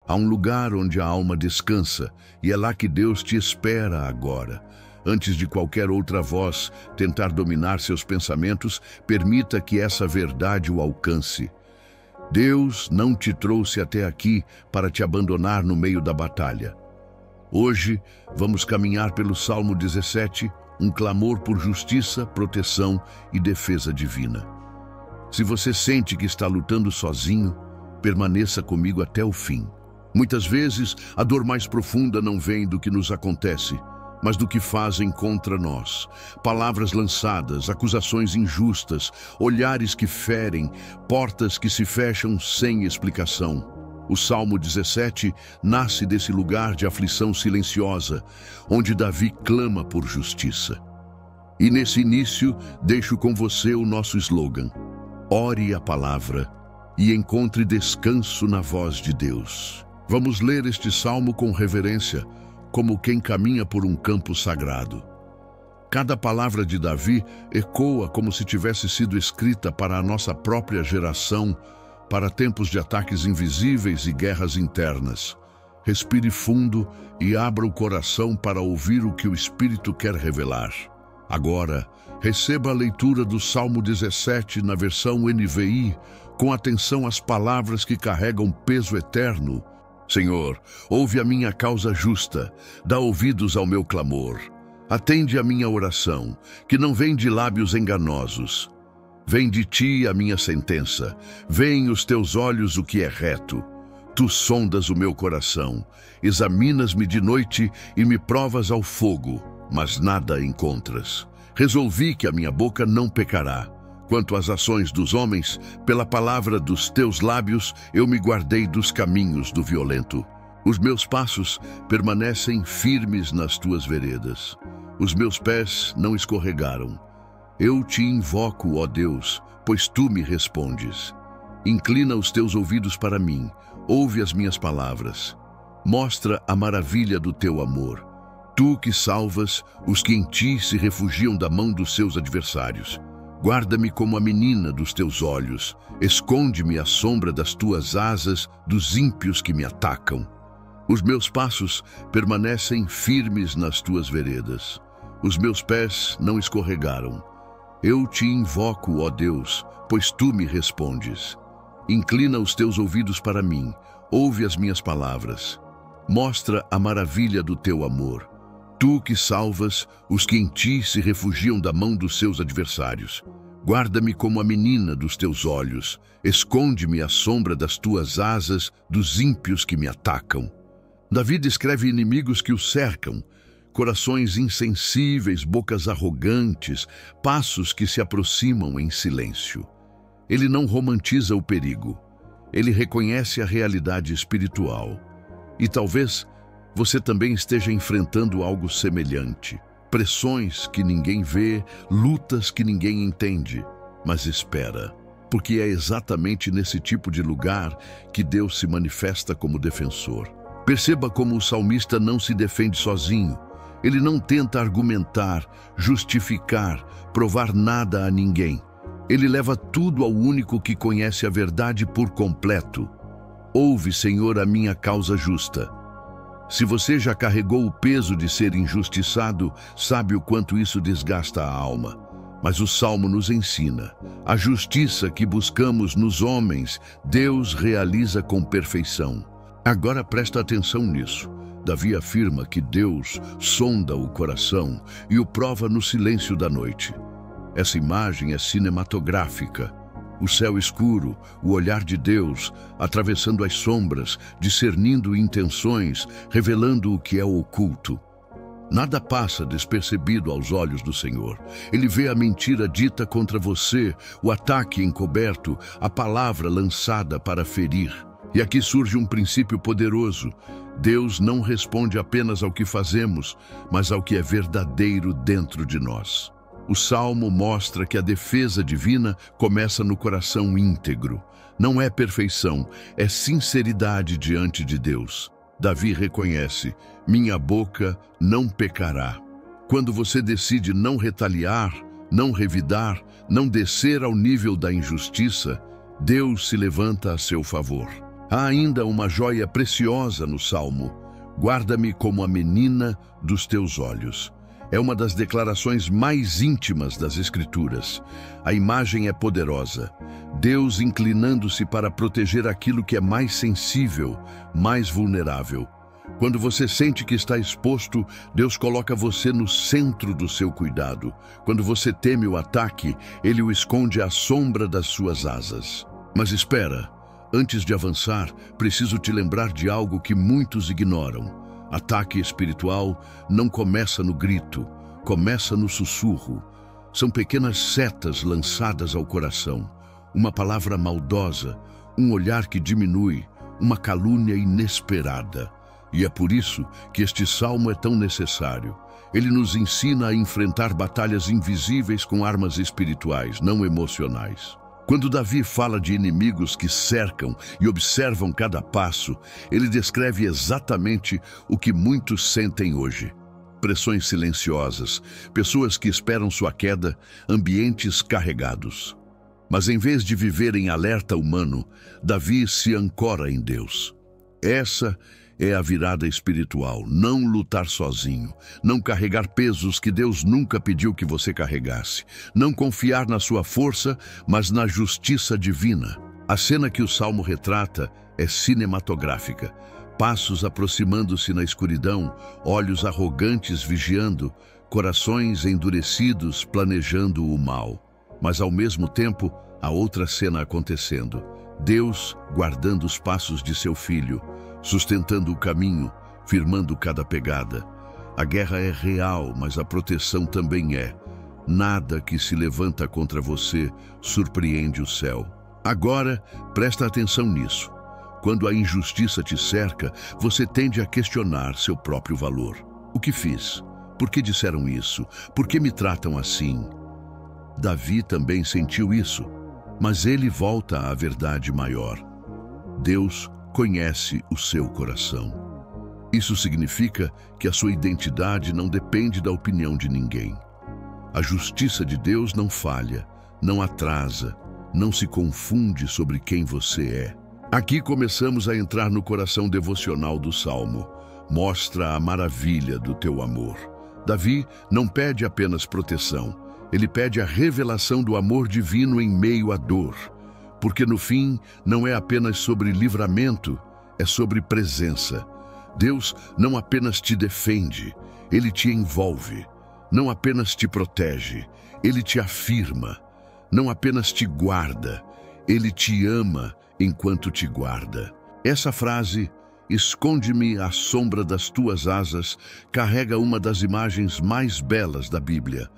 Há um lugar onde a alma descansa, e é lá que Deus te espera agora. Antes de qualquer outra voz tentar dominar seus pensamentos, permita que essa verdade o alcance. Deus não te trouxe até aqui para te abandonar no meio da batalha. Hoje, vamos caminhar pelo Salmo 17, um clamor por justiça, proteção e defesa divina. Se você sente que está lutando sozinho, permaneça comigo até o fim. Muitas vezes, a dor mais profunda não vem do que nos acontece, mas do que fazem contra nós. Palavras lançadas, acusações injustas, olhares que ferem, portas que se fecham sem explicação. O Salmo 17 nasce desse lugar de aflição silenciosa, onde Davi clama por justiça. E nesse início, deixo com você o nosso slogan: ore a palavra e encontre descanso na voz de Deus. Vamos ler este salmo com reverência, como quem caminha por um campo sagrado. Cada palavra de Davi ecoa como se tivesse sido escrita para a nossa própria geração, para tempos de ataques invisíveis e guerras internas. Respire fundo e abra o coração para ouvir o que o Espírito quer revelar. Agora, receba a leitura do Salmo 17 na versão NVI, com atenção às palavras que carregam peso eterno. Senhor, ouve a minha causa justa, dá ouvidos ao meu clamor. Atende a minha oração, que não vem de lábios enganosos. Vem de ti a minha sentença, vem os teus olhos o que é reto. Tu sondas o meu coração, examinas-me de noite e me provas ao fogo, mas nada encontras. Resolvi que a minha boca não pecará. Quanto às ações dos homens, pela palavra dos teus lábios, eu me guardei dos caminhos do violento. Os meus passos permanecem firmes nas tuas veredas. Os meus pés não escorregaram. Eu te invoco, ó Deus, pois tu me respondes. Inclina os teus ouvidos para mim, ouve as minhas palavras. Mostra a maravilha do teu amor. Tu que salvas os que em ti se refugiam da mão dos seus adversários. Guarda-me como a menina dos teus olhos, esconde-me à sombra das tuas asas dos ímpios que me atacam. Os meus passos permanecem firmes nas tuas veredas. Os meus pés não escorregaram. Eu te invoco, ó Deus, pois tu me respondes. Inclina os teus ouvidos para mim, ouve as minhas palavras. Mostra a maravilha do teu amor. Tu que salvas os que em ti se refugiam da mão dos seus adversários. Guarda-me como a menina dos teus olhos, esconde-me à sombra das tuas asas dos ímpios que me atacam. Davi descreve inimigos que o cercam, corações insensíveis, bocas arrogantes, passos que se aproximam em silêncio. Ele não romantiza o perigo, ele reconhece a realidade espiritual. E talvez você também esteja enfrentando algo semelhante. Pressões que ninguém vê, lutas que ninguém entende. Mas espera, porque é exatamente nesse tipo de lugar que Deus se manifesta como defensor. Perceba como o salmista não se defende sozinho. Ele não tenta argumentar, justificar, provar nada a ninguém. Ele leva tudo ao único que conhece a verdade por completo. Ouve, Senhor, a minha causa justa. Se você já carregou o peso de ser injustiçado, sabe o quanto isso desgasta a alma. Mas o Salmo nos ensina: a justiça que buscamos nos homens, Deus realiza com perfeição. Agora presta atenção nisso. Davi afirma que Deus sonda o coração e o prova no silêncio da noite. Essa imagem é cinematográfica. O céu escuro, o olhar de Deus, atravessando as sombras, discernindo intenções, revelando o que é oculto. Nada passa despercebido aos olhos do Senhor. Ele vê a mentira dita contra você, o ataque encoberto, a palavra lançada para ferir. E aqui surge um princípio poderoso. Deus não responde apenas ao que fazemos, mas ao que é verdadeiro dentro de nós. O Salmo mostra que a defesa divina começa no coração íntegro. Não é perfeição, é sinceridade diante de Deus. Davi reconhece: minha boca não pecará. Quando você decide não retaliar, não revidar, não descer ao nível da injustiça, Deus se levanta a seu favor. Há ainda uma joia preciosa no Salmo: guarda-me como a menina dos teus olhos. É uma das declarações mais íntimas das Escrituras. A imagem é poderosa. Deus inclinando-se para proteger aquilo que é mais sensível, mais vulnerável. Quando você sente que está exposto, Deus coloca você no centro do seu cuidado. Quando você teme o ataque, Ele o esconde à sombra das suas asas. Mas espera, antes de avançar, preciso te lembrar de algo que muitos ignoram. Ataque espiritual não começa no grito, começa no sussurro. São pequenas setas lançadas ao coração. Uma palavra maldosa, um olhar que diminui, uma calúnia inesperada. E é por isso que este salmo é tão necessário. Ele nos ensina a enfrentar batalhas invisíveis com armas espirituais, não emocionais. Quando Davi fala de inimigos que cercam e observam cada passo, ele descreve exatamente o que muitos sentem hoje. Pressões silenciosas, pessoas que esperam sua queda, ambientes carregados. Mas em vez de viver em alerta humano, Davi se ancora em Deus. Essa é a virada espiritual: não lutar sozinho, não carregar pesos que Deus nunca pediu que você carregasse, não confiar na sua força, mas na justiça divina. A cena que o Salmo retrata é cinematográfica. Passos aproximando-se na escuridão, olhos arrogantes vigiando, corações endurecidos planejando o mal. Mas ao mesmo tempo, há outra cena acontecendo: Deus guardando os passos de seu filho, sustentando o caminho, firmando cada pegada. A guerra é real, mas a proteção também é. Nada que se levanta contra você surpreende o céu. Agora, presta atenção nisso. Quando a injustiça te cerca, você tende a questionar seu próprio valor. O que fiz? Por que disseram isso? Por que me tratam assim? Davi também sentiu isso, mas ele volta à verdade maior. Deus conhece o seu coração. Isso significa que a sua identidade não depende da opinião de ninguém. A justiça de Deus não falha, não atrasa, não se confunde sobre quem você é. Aqui começamos a entrar no coração devocional do Salmo. Mostra a maravilha do teu amor. Davi não pede apenas proteção, ele pede a revelação do amor divino em meio à dor. Porque no fim, não é apenas sobre livramento, é sobre presença. Deus não apenas te defende, Ele te envolve. Não apenas te protege, Ele te afirma. Não apenas te guarda, Ele te ama enquanto te guarda. Essa frase, esconde-me à sombra das tuas asas, carrega uma das imagens mais belas da Bíblia.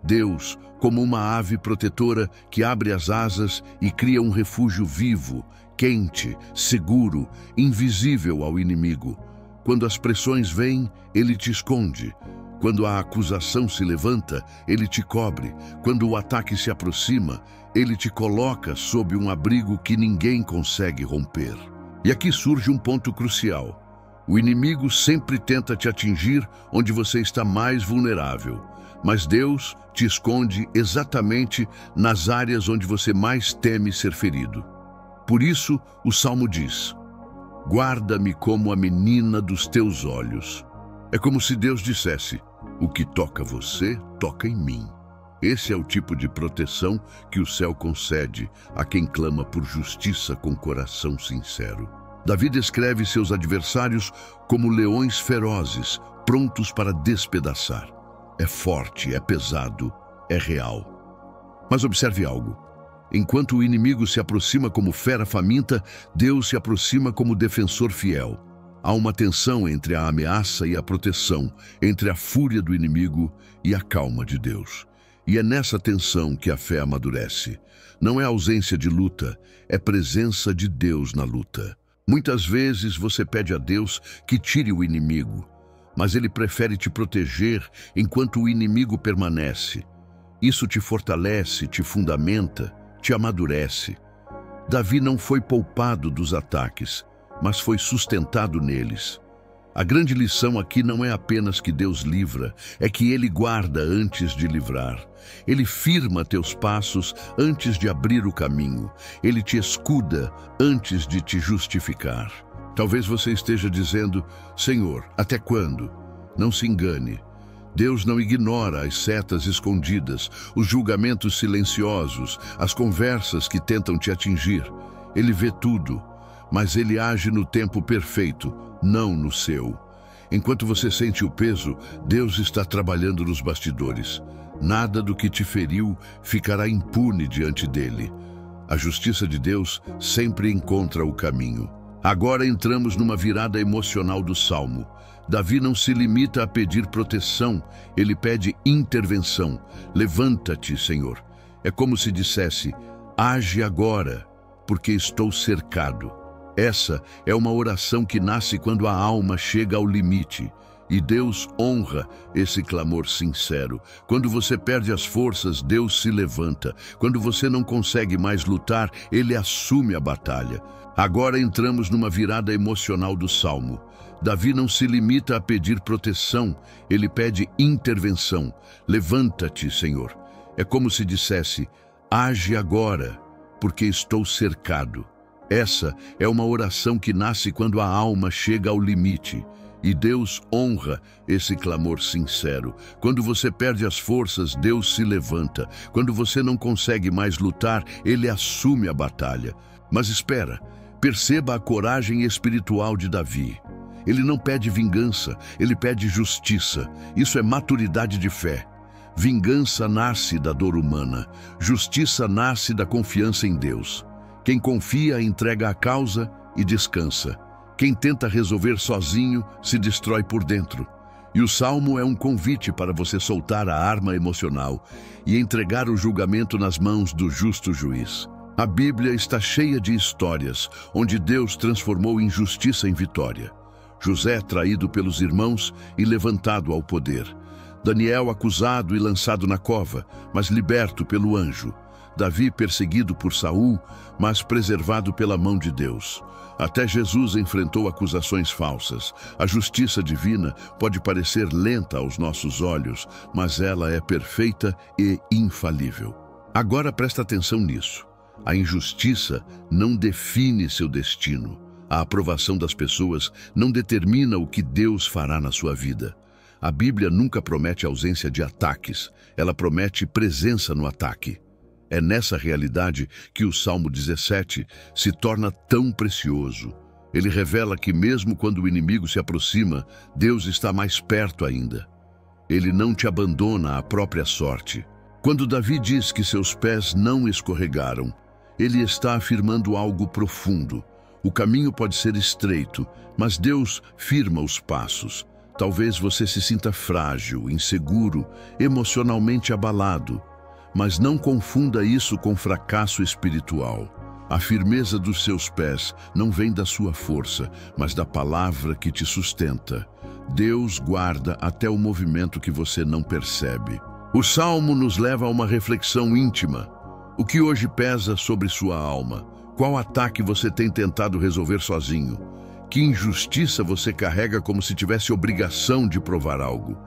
Deus, como uma ave protetora que abre as asas e cria um refúgio vivo, quente, seguro, invisível ao inimigo. Quando as pressões vêm, Ele te esconde. Quando a acusação se levanta, Ele te cobre. Quando o ataque se aproxima, Ele te coloca sob um abrigo que ninguém consegue romper. E aqui surge um ponto crucial. O inimigo sempre tenta te atingir onde você está mais vulnerável. Mas Deus te esconde exatamente nas áreas onde você mais teme ser ferido. Por isso, o Salmo diz: guarda-me como a menina dos teus olhos. É como se Deus dissesse: o que toca você, toca em mim. Esse é o tipo de proteção que o céu concede a quem clama por justiça com coração sincero. Davi descreve seus adversários como leões ferozes, prontos para despedaçar. É forte, é pesado, é real. Mas observe algo. Enquanto o inimigo se aproxima como fera faminta, Deus se aproxima como defensor fiel. Há uma tensão entre a ameaça e a proteção, entre a fúria do inimigo e a calma de Deus. E é nessa tensão que a fé amadurece. Não é ausência de luta, é presença de Deus na luta. Muitas vezes você pede a Deus que tire o inimigo, mas Ele prefere te proteger enquanto o inimigo permanece. Isso te fortalece, te fundamenta, te amadurece. Davi não foi poupado dos ataques, mas foi sustentado neles. A grande lição aqui não é apenas que Deus livra, é que Ele guarda antes de livrar. Ele firma teus passos antes de abrir o caminho. Ele te escuda antes de te justificar. Talvez você esteja dizendo: Senhor, até quando? Não se engane. Deus não ignora as setas escondidas, os julgamentos silenciosos, as conversas que tentam te atingir. Ele vê tudo, mas Ele age no tempo perfeito, não no seu. Enquanto você sente o peso, Deus está trabalhando nos bastidores. Nada do que te feriu ficará impune diante dele. A justiça de Deus sempre encontra o caminho. Agora entramos numa virada emocional do Salmo. Davi não se limita a pedir proteção, ele pede intervenção. Levanta-te, Senhor. É como se dissesse: age agora, porque estou cercado. Essa é uma oração que nasce quando a alma chega ao limite. E Deus honra esse clamor sincero. Quando você perde as forças, Deus se levanta. Quando você não consegue mais lutar, Ele assume a batalha. Agora entramos numa virada emocional do Salmo. Davi não se limita a pedir proteção, ele pede intervenção. Levanta-te, Senhor. É como se dissesse: age agora, porque estou cercado. Essa é uma oração que nasce quando a alma chega ao limite. E Deus honra esse clamor sincero. Quando você perde as forças, Deus se levanta. Quando você não consegue mais lutar, Ele assume a batalha. Mas espera, perceba a coragem espiritual de Davi. Ele não pede vingança, ele pede justiça. Isso é maturidade de fé. Vingança nasce da dor humana. Justiça nasce da confiança em Deus. Quem confia entrega a causa e descansa. Quem tenta resolver sozinho se destrói por dentro. E o Salmo é um convite para você soltar a arma emocional e entregar o julgamento nas mãos do justo juiz. A Bíblia está cheia de histórias onde Deus transformou injustiça em vitória. José traído pelos irmãos e levantado ao poder. Daniel acusado e lançado na cova, mas liberto pelo anjo. Davi perseguido por Saul, mas preservado pela mão de Deus. Até Jesus enfrentou acusações falsas. A justiça divina pode parecer lenta aos nossos olhos, mas ela é perfeita e infalível. Agora presta atenção nisso. A injustiça não define seu destino. A aprovação das pessoas não determina o que Deus fará na sua vida. A Bíblia nunca promete ausência de ataques, ela promete presença no ataque. É nessa realidade que o Salmo 17 se torna tão precioso. Ele revela que mesmo quando o inimigo se aproxima, Deus está mais perto ainda. Ele não te abandona à própria sorte. Quando Davi diz que seus pés não escorregaram, ele está afirmando algo profundo. O caminho pode ser estreito, mas Deus firma os passos. Talvez você se sinta frágil, inseguro, emocionalmente abalado. Mas não confunda isso com fracasso espiritual. A firmeza dos seus pés não vem da sua força, mas da palavra que te sustenta. Deus guarda até o movimento que você não percebe. O Salmo nos leva a uma reflexão íntima. O que hoje pesa sobre sua alma? Qual ataque você tem tentado resolver sozinho? Que injustiça você carrega como se tivesse obrigação de provar algo?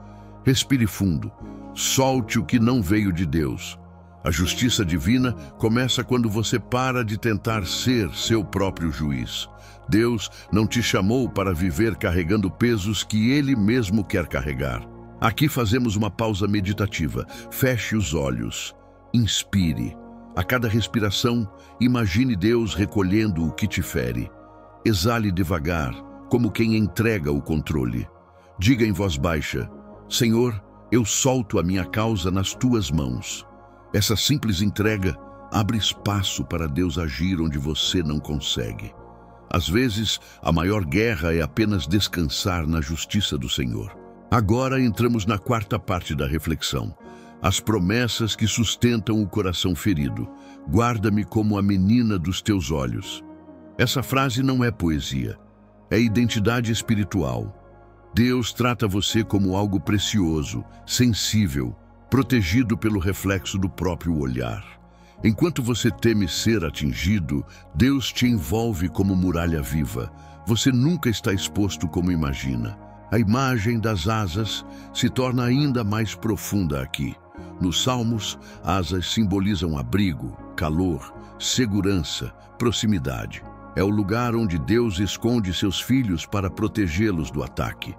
Respire fundo. Solte o que não veio de Deus. A justiça divina começa quando você para de tentar ser seu próprio juiz. Deus não te chamou para viver carregando pesos que Ele mesmo quer carregar. Aqui fazemos uma pausa meditativa. Feche os olhos. Inspire. A cada respiração, imagine Deus recolhendo o que te fere. Exale devagar, como quem entrega o controle. Diga em voz baixa: Senhor, eu solto a minha causa nas tuas mãos. Essa simples entrega abre espaço para Deus agir onde você não consegue. Às vezes, a maior guerra é apenas descansar na justiça do Senhor. Agora entramos na quarta parte da reflexão. As promessas que sustentam o coração ferido. Guarda-me como a menina dos teus olhos. Essa frase não é poesia, é identidade espiritual. Deus trata você como algo precioso, sensível, protegido pelo reflexo do próprio olhar. Enquanto você teme ser atingido, Deus te envolve como muralha viva. você nunca está exposto como imagina. A imagem das asas se torna ainda mais profunda aqui. Nos Salmos, asas simbolizam abrigo, calor, segurança, proximidade. É o lugar onde Deus esconde seus filhos para protegê-los do ataque.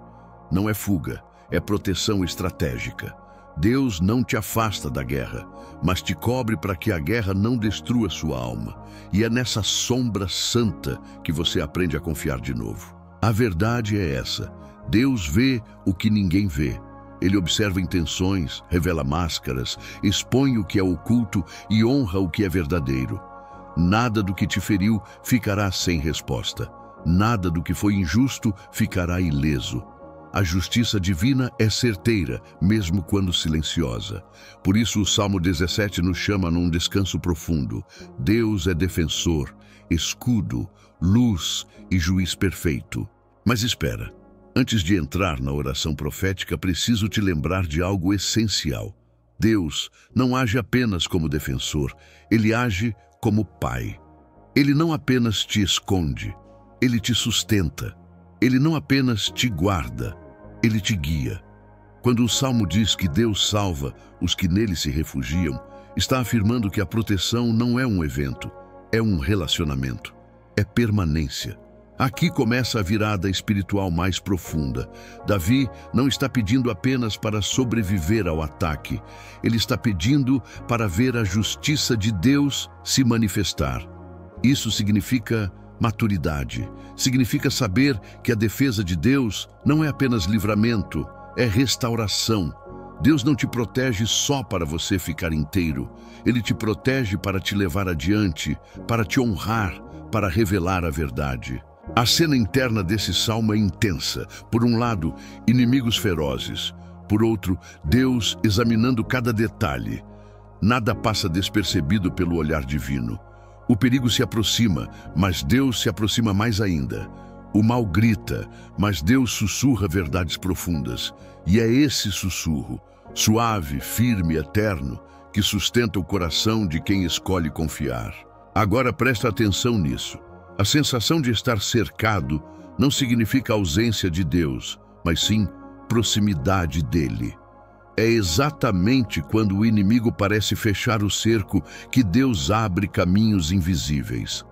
Não é fuga, é proteção estratégica. Deus não te afasta da guerra, mas te cobre para que a guerra não destrua sua alma. E é nessa sombra santa que você aprende a confiar de novo. A verdade é essa: Deus vê o que ninguém vê. Ele observa intenções, revela máscaras, expõe o que é oculto e honra o que é verdadeiro. Nada do que te feriu ficará sem resposta. Nada do que foi injusto ficará ileso. A justiça divina é certeira, mesmo quando silenciosa. Por isso o Salmo 17 nos chama num descanso profundo. Deus é defensor, escudo, luz e juiz perfeito. Mas espera, antes de entrar na oração profética, preciso te lembrar de algo essencial. Deus não age apenas como defensor, ele age como pai. Ele não apenas te esconde, ele te sustenta. Ele não apenas te guarda, ele te guia. Quando o Salmo diz que Deus salva os que nele se refugiam, está afirmando que a proteção não é um evento, é um relacionamento, é permanência. Aqui começa a virada espiritual mais profunda. Davi não está pedindo apenas para sobreviver ao ataque. Ele está pedindo para ver a justiça de Deus se manifestar. Isso significa maturidade. Significa saber que a defesa de Deus não é apenas livramento, é restauração. Deus não te protege só para você ficar inteiro. Ele te protege para te levar adiante, para te honrar, para revelar a verdade. A cena interna desse salmo é intensa. Por um lado, inimigos ferozes. Por outro, Deus examinando cada detalhe. Nada passa despercebido pelo olhar divino. O perigo se aproxima, mas Deus se aproxima mais ainda. O mal grita, mas Deus sussurra verdades profundas. E é esse sussurro, suave, firme, eterno, que sustenta o coração de quem escolhe confiar. Agora presta atenção nisso. A sensação de estar cercado não significa ausência de Deus, mas sim proximidade dele. É exatamente quando o inimigo parece fechar o cerco que Deus abre caminhos invisíveis.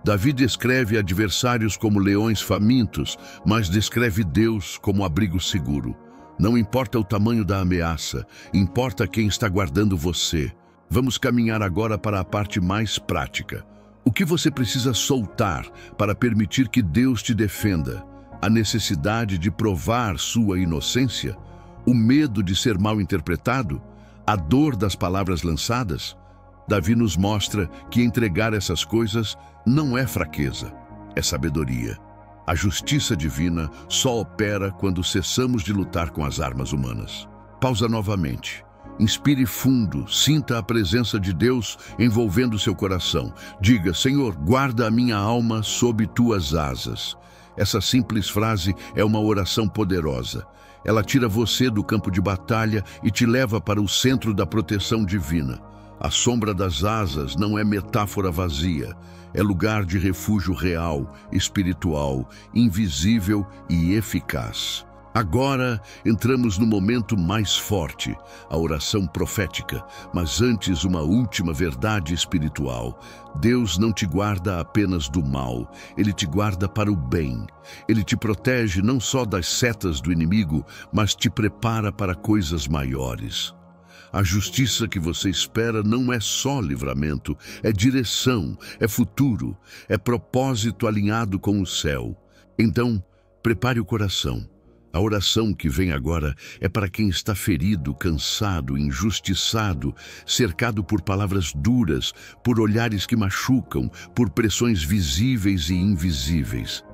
Davi descreve adversários como leões famintos, mas descreve Deus como abrigo seguro. Não importa o tamanho da ameaça, importa quem está guardando você. Vamos caminhar agora para a parte mais prática. O que você precisa soltar para permitir que Deus te defenda? A necessidade de provar sua inocência? O medo de ser mal interpretado? A dor das palavras lançadas? Davi nos mostra que entregar essas coisas não é fraqueza, é sabedoria. A justiça divina só opera quando cessamos de lutar com as armas humanas. Pausa novamente. Inspire fundo, sinta a presença de Deus envolvendo seu coração. Diga: Senhor, guarda a minha alma sob tuas asas. Essa simples frase é uma oração poderosa. Ela tira você do campo de batalha e te leva para o centro da proteção divina. A sombra das asas não é metáfora vazia, é lugar de refúgio real, espiritual, invisível e eficaz. Agora entramos no momento mais forte, a oração profética, mas antes uma última verdade espiritual. Deus não te guarda apenas do mal, Ele te guarda para o bem. Ele te protege não só das setas do inimigo, mas te prepara para coisas maiores. A justiça que você espera não é só livramento, é direção, é futuro, é propósito alinhado com o céu. Então, prepare o coração. A oração que vem agora é para quem está ferido, cansado, injustiçado, cercado por palavras duras, por olhares que machucam, por pressões visíveis e invisíveis.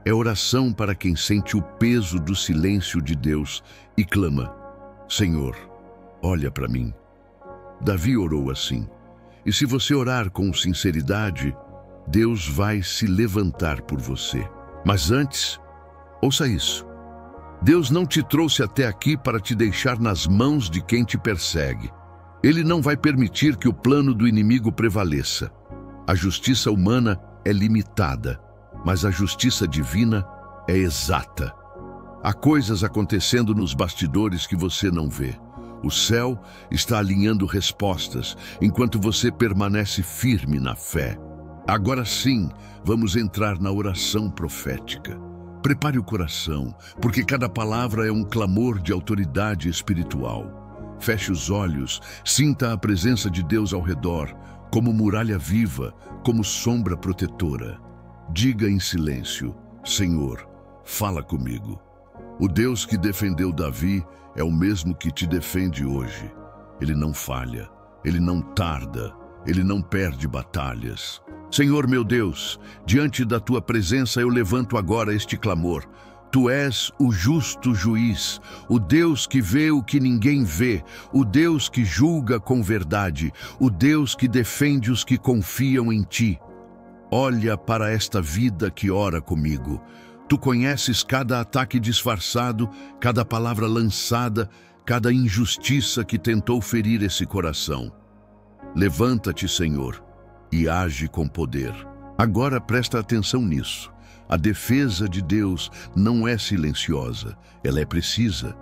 É oração para quem sente o peso do silêncio de Deus e clama: Senhor, olha para mim. Davi orou assim. E se você orar com sinceridade, Deus vai se levantar por você. Mas antes, ouça isso. Deus não te trouxe até aqui para te deixar nas mãos de quem te persegue. Ele não vai permitir que o plano do inimigo prevaleça. A justiça humana é limitada, mas a justiça divina é exata. Há coisas acontecendo nos bastidores que você não vê. O céu está alinhando respostas, enquanto você permanece firme na fé. Agora sim, vamos entrar na oração profética. Prepare o coração, porque cada palavra é um clamor de autoridade espiritual. Feche os olhos, sinta a presença de Deus ao redor, como muralha viva, como sombra protetora. Diga em silêncio: Senhor, fala comigo. O Deus que defendeu Davi é o mesmo que te defende hoje. Ele não falha, ele não tarda, ele não perde batalhas. Senhor meu Deus, diante da tua presença eu levanto agora este clamor. Tu és o justo juiz, o Deus que vê o que ninguém vê, o Deus que julga com verdade, o Deus que defende os que confiam em ti. Olha para esta vida que ora comigo. Tu conheces cada ataque disfarçado, cada palavra lançada, cada injustiça que tentou ferir esse coração. Levanta-te, Senhor, e age com poder. Agora presta atenção nisso. A defesa de Deus não é silenciosa, ela é precisa.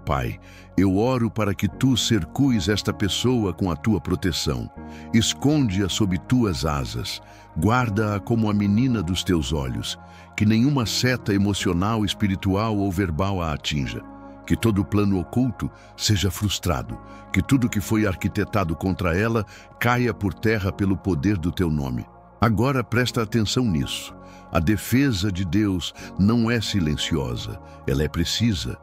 Pai, eu oro para que tu cercues esta pessoa com a tua proteção. Esconde-a sob tuas asas. Guarda-a como a menina dos teus olhos. Que nenhuma seta emocional, espiritual ou verbal a atinja. Que todo plano oculto seja frustrado. Que tudo que foi arquitetado contra ela caia por terra pelo poder do teu nome. Agora presta atenção nisso. A defesa de Deus não é silenciosa, ela é precisa.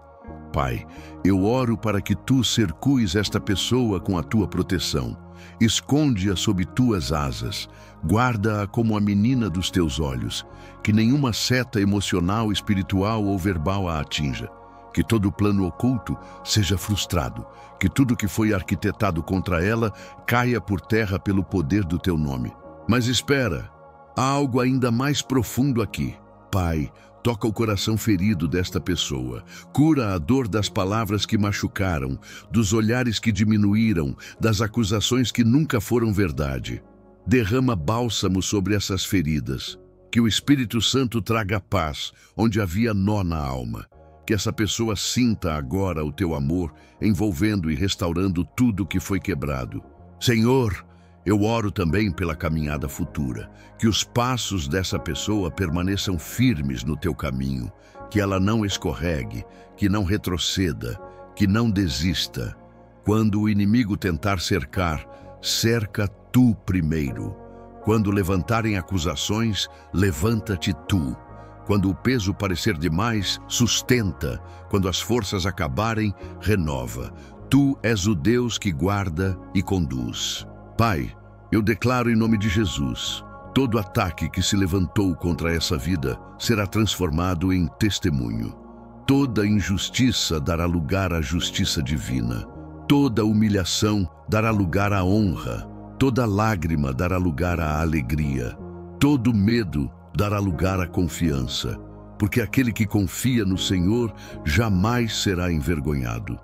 Pai, eu oro para que tu cercues esta pessoa com a tua proteção. Esconde-a sob tuas asas. Guarda-a como a menina dos teus olhos. Que nenhuma seta emocional, espiritual ou verbal a atinja. Que todo plano oculto seja frustrado. Que tudo que foi arquitetado contra ela caia por terra pelo poder do teu nome. Mas espera, há algo ainda mais profundo aqui. Pai, toca o coração ferido desta pessoa. Cura a dor das palavras que machucaram, dos olhares que diminuíram, das acusações que nunca foram verdade. Derrama bálsamo sobre essas feridas. Que o Espírito Santo traga paz onde havia nó na alma. Que essa pessoa sinta agora o teu amor, envolvendo e restaurando tudo que foi quebrado. Senhor, eu oro também pela caminhada futura, que os passos dessa pessoa permaneçam firmes no teu caminho, que ela não escorregue, que não retroceda, que não desista. Quando o inimigo tentar cercar, cerca tu primeiro. Quando levantarem acusações, levanta-te tu. Quando o peso parecer demais, sustenta. Quando as forças acabarem, renova. Tu és o Deus que guarda e conduz. Pai, eu declaro em nome de Jesus, todo ataque que se levantou contra essa vida será transformado em testemunho. Toda injustiça dará lugar à justiça divina. Toda humilhação dará lugar à honra. Toda lágrima dará lugar à alegria. Todo medo dará lugar à confiança. Porque aquele que confia no Senhor jamais será envergonhado.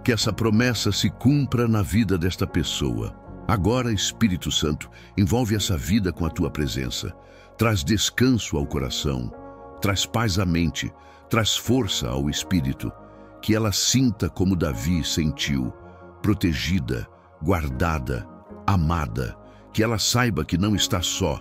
Que essa promessa se cumpra na vida desta pessoa. Agora, Espírito Santo, envolve essa vida com a tua presença. Traz descanso ao coração, traz paz à mente, traz força ao espírito. Que ela sinta como Davi sentiu, protegida, guardada, amada. Que ela saiba que não está só,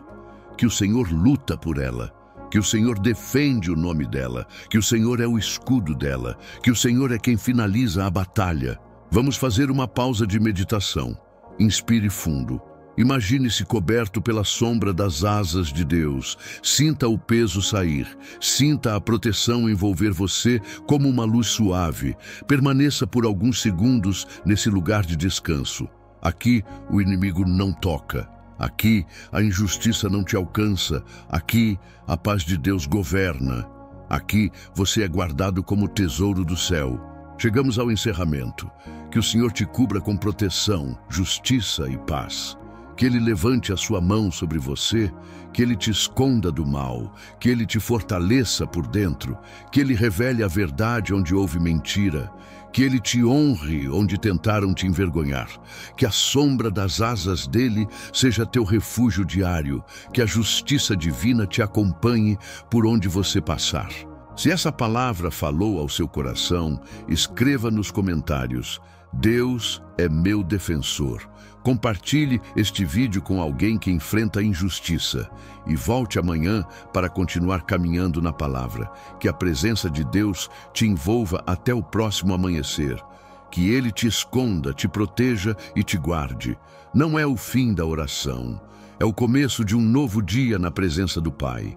que o Senhor luta por ela, que o Senhor defende o nome dela, que o Senhor é o escudo dela, que o Senhor é quem finaliza a batalha. Vamos fazer uma pausa de meditação. Inspire fundo. Imagine-se coberto pela sombra das asas de Deus. Sinta o peso sair. Sinta a proteção envolver você como uma luz suave. Permaneça por alguns segundos nesse lugar de descanso. Aqui o inimigo não toca. Aqui a injustiça não te alcança. Aqui a paz de Deus governa. Aqui você é guardado como tesouro do céu. Chegamos ao encerramento. Que o Senhor te cubra com proteção, justiça e paz. Que Ele levante a sua mão sobre você, que Ele te esconda do mal, que Ele te fortaleça por dentro, que Ele revele a verdade onde houve mentira, Que Ele te honre onde tentaram te envergonhar. Que a sombra das asas dele seja teu refúgio diário. Que a justiça divina te acompanhe por onde você passar. Se essa palavra falou ao seu coração, escreva nos comentários: Deus é meu defensor. Compartilhe este vídeo com alguém que enfrenta a injustiça e volte amanhã para continuar caminhando na palavra. Que a presença de Deus te envolva até o próximo amanhecer. Que Ele te esconda, te proteja e te guarde. Não é o fim da oração, é o começo de um novo dia na presença do Pai.